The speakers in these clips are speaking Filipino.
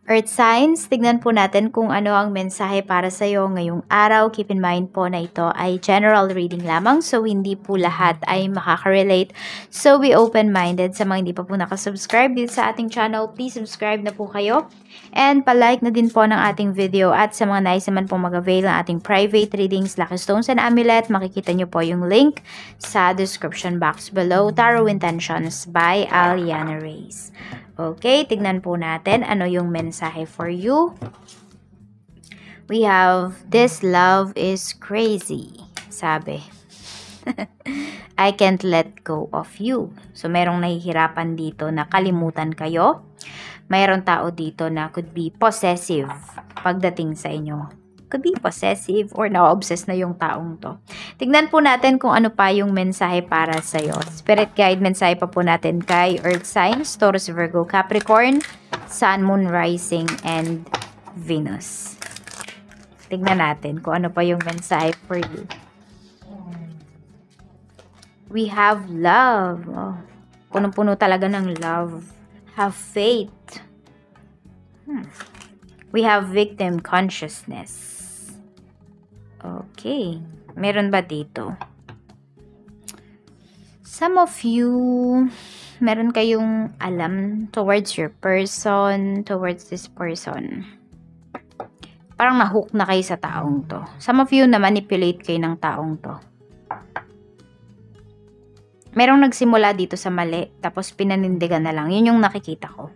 Earth signs, tignan po natin kung ano ang mensahe para sa iyo ngayong araw. Keep in mind po na ito ay general reading lamang, so hindi po lahat ay makaka-relate. So be open-minded. Sa mga hindi pa po nakasubscribe dito sa ating channel, please subscribe na po kayo. And palike na din po ng ating video. At sa mga nais naman po mag-avail ng ating private readings, Lucky Stones and Amulet, makikita nyo po yung link sa description box below. Tarot Intentions by Aliana Reyes. Okay, tignan po natin ano yung mensahe for you. We have, this love is crazy, sabi. I can't let go of you. So, merong nahihirapan dito na kalimutan kayo. Mayroong tao dito na could be possessive pagdating sa inyo. Could be possessive or na-obsess na yung taong to. Tignan po natin kung ano pa yung mensahe para sa'yo. Spirit guide, mensahe pa po natin kay Earth signs, Taurus, Virgo, Capricorn, Sun, Moon, Rising, and Venus. Tignan natin kung ano pa yung mensahe for you. We have love. Oh, punong-puno talaga ng love. Have faith. We have victim consciousness. Okay. Meron ba dito? Some of you, meron kayong alam towards your person, towards this person. Parang na-hook na kayo sa taong to. Some of you, na-manipulate kayo ng taong to. Merong nagsimula dito sa mali, tapos pinanindigan na lang. Yun yung nakikita ko.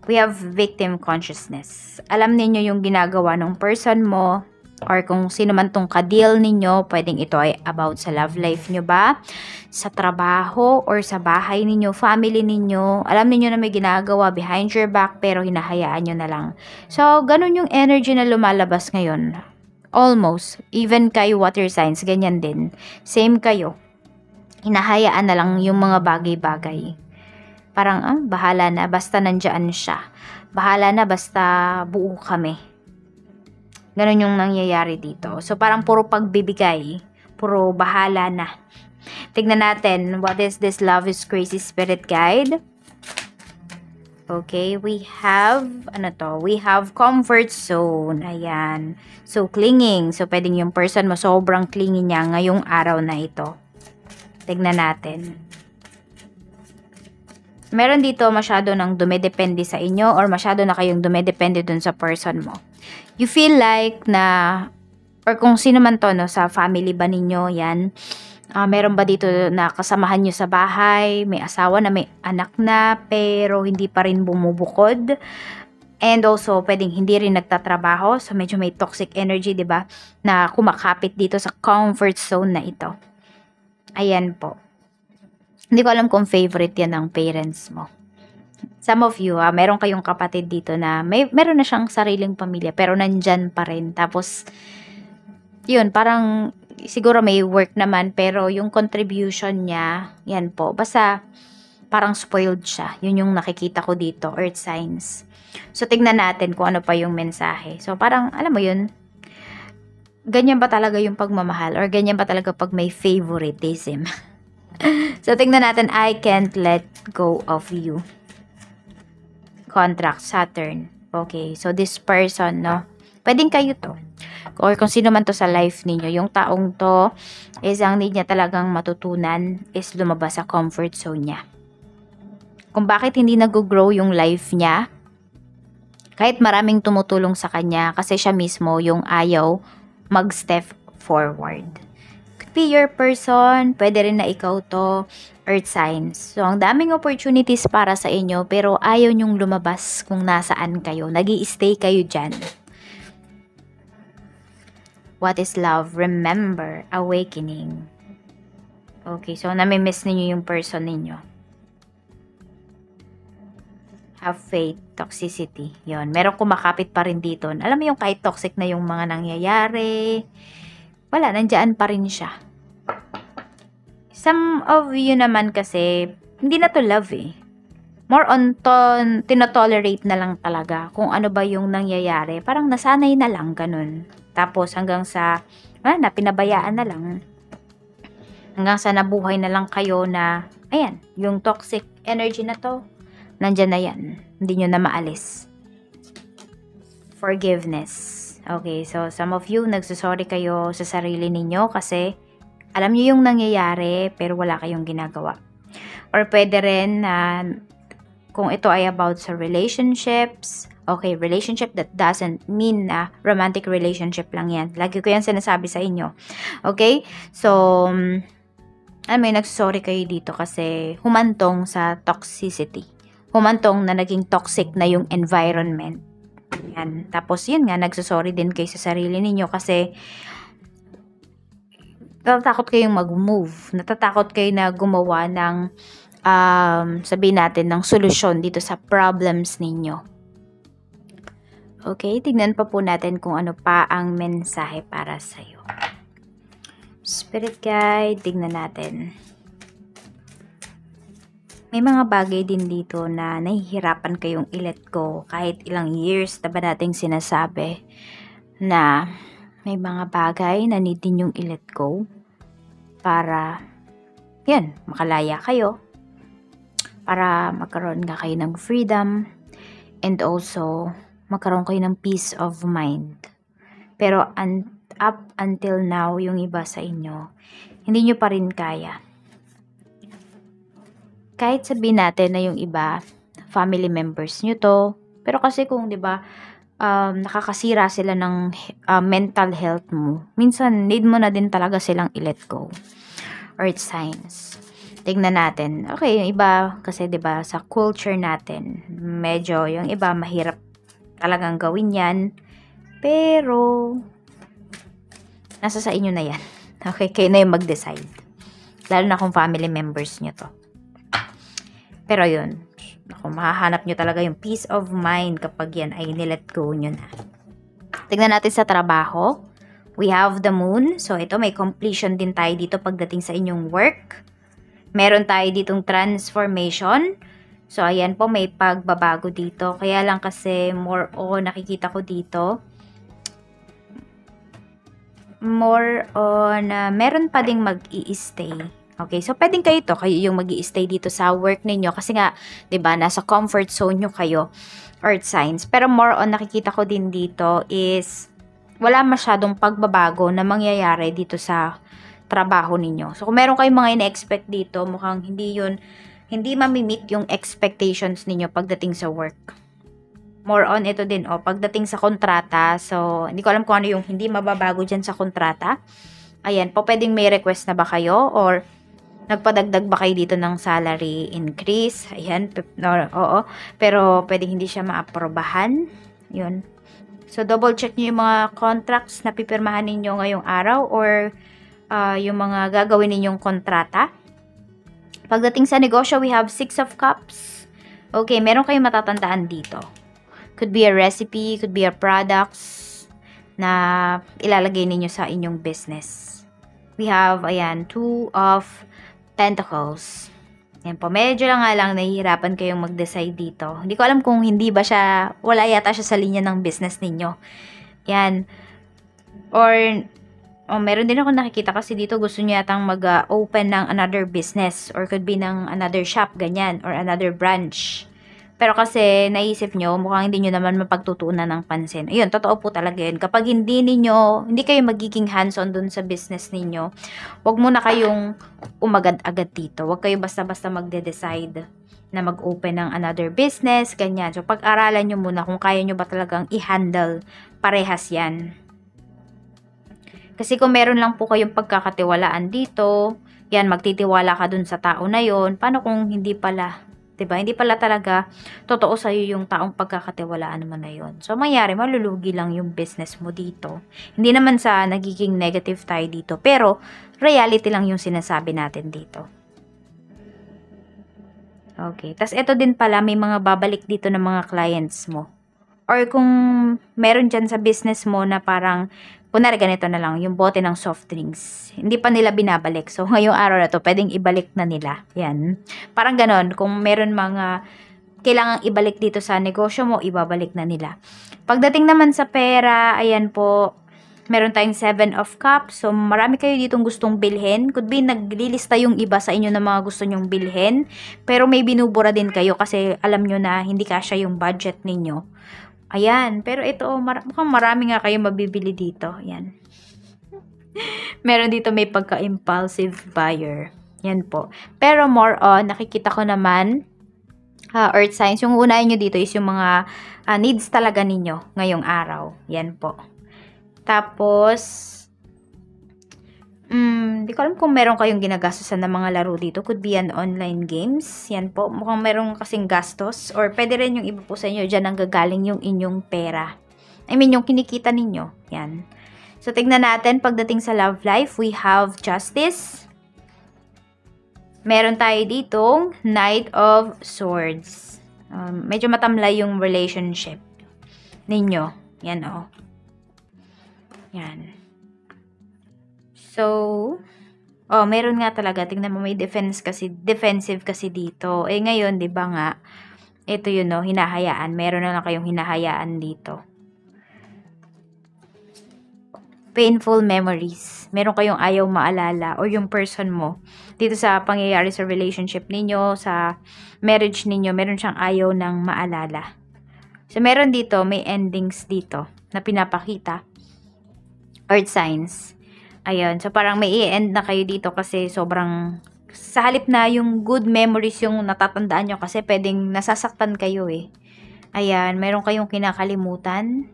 We have victim consciousness. Alam ninyo yung ginagawa ng person mo, or kung sino man tong ka-deal ninyo, pwedeng ito ay about sa love life nyo ba, sa trabaho, or sa bahay ninyo, family ninyo. Alam ninyo na may ginagawa behind your back, pero hinahayaan nyo na lang. So, ganun yung energy na lumalabas ngayon. Almost. Even kayo water signs, ganyan din. Same kayo. Hinahayaan na lang yung mga bagay-bagay. Parang, bahala na, basta nandyan siya. Bahala na, basta buo kami. Ganon yung nangyayari dito. So, parang puro pagbibigay. Puro bahala na. Tignan natin, what is this love is crazy spirit guide? Okay, we have, we have comfort zone. Ayan. So, clinging. So, pwedeng yung person mo, sobrang clingy niya ngayong araw na ito. Tignan natin. Meron dito masyado nang dumedepende sa inyo or masyado na kayong dumedepende dun sa person mo. You feel like na, or kung sino man to, no, sa family ba ninyo, yan. Meron ba dito na kasamahan nyo sa bahay, may asawa na, may anak na, pero hindi pa rin bumubukod. And also, pwedeng hindi rin nagtatrabaho. So, medyo may toxic energy, di ba, na kumakapit dito sa comfort zone na ito. Ayan po. Hindi ko alam kung favorite yan ng parents mo. Some of you, meron kayong kapatid dito na meron na siyang sariling pamilya pero nandyan pa rin. Tapos, yun, parang siguro may work naman pero yung contribution niya, yan po. Basta, parang spoiled siya. Yun yung nakikita ko dito, earth signs. So, tignan natin kung ano pa yung mensahe. So, parang, alam mo yun, ganyan ba talaga yung pagmamahal? Or ganyan ba talaga pag may favoritism? So, tingnan natin, I can't let go of you. Contract, Saturn. Okay, so this person, no? Pwedeng kayo to. Or kung sino man to sa life ninyo, yung taong to is ang need niya talagang matutunan is lumabas sa comfort zone niya. Kung bakit hindi nag-grow yung life niya, kahit maraming tumutulong sa kanya, kasi siya mismo yung ayaw mag-step forward. Be your person, pwede rin na ikaw to, earth signs. So, ang daming opportunities para sa inyo, pero ayaw nyong lumabas kung nasaan kayo. Nag-i-stay kayo dyan. What is love? Remember, awakening. Okay, so nami-miss ninyo yung person ninyo. Have faith, toxicity. Yon, merong kumakapit pa rin dito. Alam mo yung kahit toxic na yung mga nangyayari, wala, nandyan pa rin siya. Some of you naman kasi, hindi na to love eh. More on tinotolerate na lang talaga kung ano ba yung nangyayari. Parang nasanay na lang, ganun. Tapos hanggang sa, pinabayaan na lang. Hanggang sa nabuhay na lang kayo na, ayan, yung toxic energy na to, nandyan na yan. Hindi nyo na maalis. forgiveness. Okay, so some of you, nagsasorry kayo sa sarili ninyo kasi alam niyo yung nangyayari pero wala kayong ginagawa. Or pwede rin na kung ito ay about sa relationships, okay, relationship, that doesn't mean na romantic relationship lang yan. Lagi ko yan sinasabi sa inyo. Okay, so may nagsasorry kayo dito kasi humantong sa toxicity. Humantong na naging toxic na yung environment. Yan. Tapos yun nga, nagsasorry din kayo sa sarili ninyo kasi natatakot kayong mag-move. Natatakot kayo na gumawa ng sabihin natin ng solusyon dito sa problems ninyo. Okay, tignan pa po natin kung ano pa ang mensahe para sa'yo. Spirit guide, tignan natin. May mga bagay din dito na nahihirapan kayong i-let go kahit ilang years na ba nating sinasabi na may mga bagay na need din yung i-let go para yan, makalaya kayo, para magkaroon nga kayo ng freedom and also magkaroon kayo ng peace of mind. Pero up until now, yung iba sa inyo, hindi nyo pa rin kaya. Kahit sabihin natin na yung iba, family members nyo to, pero kasi kung 'di ba nakakasira sila ng mental health mo, minsan need mo na din talaga silang i-let go. Earth signs. Tingnan natin. Okay, yung iba kasi 'di ba sa culture natin, medyo yung iba mahirap talagang gawin 'yan. Pero nasa sa inyo na 'yan. Okay, kayo na yung mag-decide. Lalo na kung family members nyo to. Pero yun, mahahanap nyo talaga yung peace of mind kapag yan ay nilet go nyo na. Tignan natin sa trabaho. We have the moon. So ito, may completion din tayo dito pagdating sa inyong work. Meron tayo ditong transformation. So ayan po, may pagbabago dito. Kaya lang kasi more on nakikita ko dito. More on meron pa ding mag-i-stay. Okay, so pwedeng kayo yung mag-i-stay dito sa work ninyo kasi nga, 'di ba, nasa comfort zone nyo kayo, earth signs. Pero more on nakikita ko din dito is wala masyadong pagbabago na mangyayari dito sa trabaho ninyo. So kung meron kayong mga ina-expect dito, mukhang hindi ma-meet yung expectations ninyo pagdating sa work. More on ito din, pagdating sa kontrata. So hindi ko alam kung ano yung hindi mababago dyan sa kontrata. Ayan po, pwedeng may request na ba kayo or nagpadagdag ba kayo dito ng salary increase? Ayan, oo. Pero pwedeng hindi siya maaprobahan. Yun. So, double check nyo yung mga contracts na pipirmahan ninyo ngayong araw or yung mga gagawin ninyong kontrata. Pagdating sa negosyo, we have 6 of Cups. Okay, meron kayong matatandaan dito. Could be a recipe, could be a products na ilalagay ninyo sa inyong business. We have, ayan, 2 of Pentacles. Yan po. Medyo lang nahihirapan kayong mag-decide dito. Hindi ko alam kung hindi ba siya, wala yata siya sa linya ng business ninyo. Yan. Or, meron din ako nakikita kasi dito gusto niyo yatang mag-open ng another business or could be ng another shop, ganyan, or another branch. Pero kasi naisip nyo, mukhang hindi nyo naman mapagtutunan ng pansin. Ayun, totoo po talaga yun. Kapag hindi kayo magiging hands-on dun sa business ninyo, wag muna kayong umagad-agad dito. Wag kayo basta-basta magde-decide na mag-open ng another business, ganyan. So, pag-aralan nyo muna kung kaya nyo ba talagang i-handle parehas yan. Kasi kung meron lang po kayong pagkakatiwalaan dito, yan, magtitiwala ka dun sa tao na yon. Paano kung hindi pala? Diba? Hindi pala talaga totoo sa'yo yung taong pagkakatiwalaan mo na yun. So, mangyari, malulugi lang yung business mo dito. Hindi naman sa nagiging negative tayo dito. Pero, reality lang yung sinasabi natin dito. Okay. Tas ito din pala, may mga babalik dito ng mga clients mo. Or kung meron dyan sa business mo na parang, kunwari ganito na lang, yung bote ng soft drinks. Hindi pa nila binabalik. So, ngayong araw na to, pwedeng ibalik na nila. Yan. Parang ganon. Kung meron mga kailangang ibalik dito sa negosyo mo, ibabalik na nila. Pagdating naman sa pera, ayan po, meron tayong 7 of Cups. So, marami kayo ditong gustong bilhin. Could be naglilista yung iba sa inyo ng mga gusto nyong bilhin. Pero may binubura din kayo kasi alam nyo na hindi kasya yung budget ninyo. Ayan, pero ito, mukhang marami nga kayo mabibili dito. Ayan. Meron dito may pagka-impulsive buyer. Yan po. Pero more on, nakikita ko naman, earth signs, yung unahin nyo dito is yung mga needs talaga ninyo ngayong araw. Yan po. Tapos, di ko alam kung meron kayong ginagastosan na mga laro dito. Could be an online games. Yan po. Mukhang meron kasing gastos. Or pwede rin yung iba po sa inyo, dyan ang gagaling yung inyong pera. I mean, yung kinikita ninyo. Yan. So, tignan natin. Pagdating sa love life, we have justice. Meron tayo ditong Knight of Swords. Medyo matamlay yung relationship ninyo. Yan, oh. Yan. So, meron nga talaga. Tingnan mo, may defensive kasi dito. Eh, ngayon, di ba nga, ito yun, no, hinahayaan. Meron na lang kayong hinahayaan dito. Painful memories. Meron kayong ayaw maalala o yung person mo. Dito sa pangyayari sa relationship ninyo, sa marriage ninyo, meron siyang ayaw ng maalala. So, meron dito, may endings dito na pinapakita. Earth signs. Ayun. So, parang may i-end na kayo dito kasi sobrang, sa halip na yung good memories yung natatandaan nyo kasi pwedeng nasasaktan kayo eh. Ayan. Meron kayong kinakalimutan.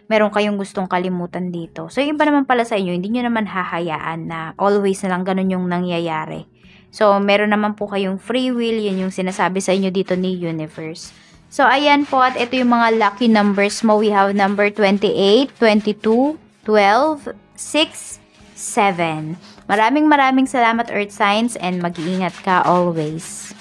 Meron kayong gustong kalimutan dito. So, yung iba naman pala sa inyo, hindi nyo naman hahayaan na always na lang ganun yung nangyayari. So, meron naman po kayong free will. Yun yung sinasabi sa inyo dito ni Universe. So, ayan po. At ito yung mga lucky numbers mo. We have number 28, 22, 12, 6, 7. Maraming salamat Earth Signs and mag-iingat ka always.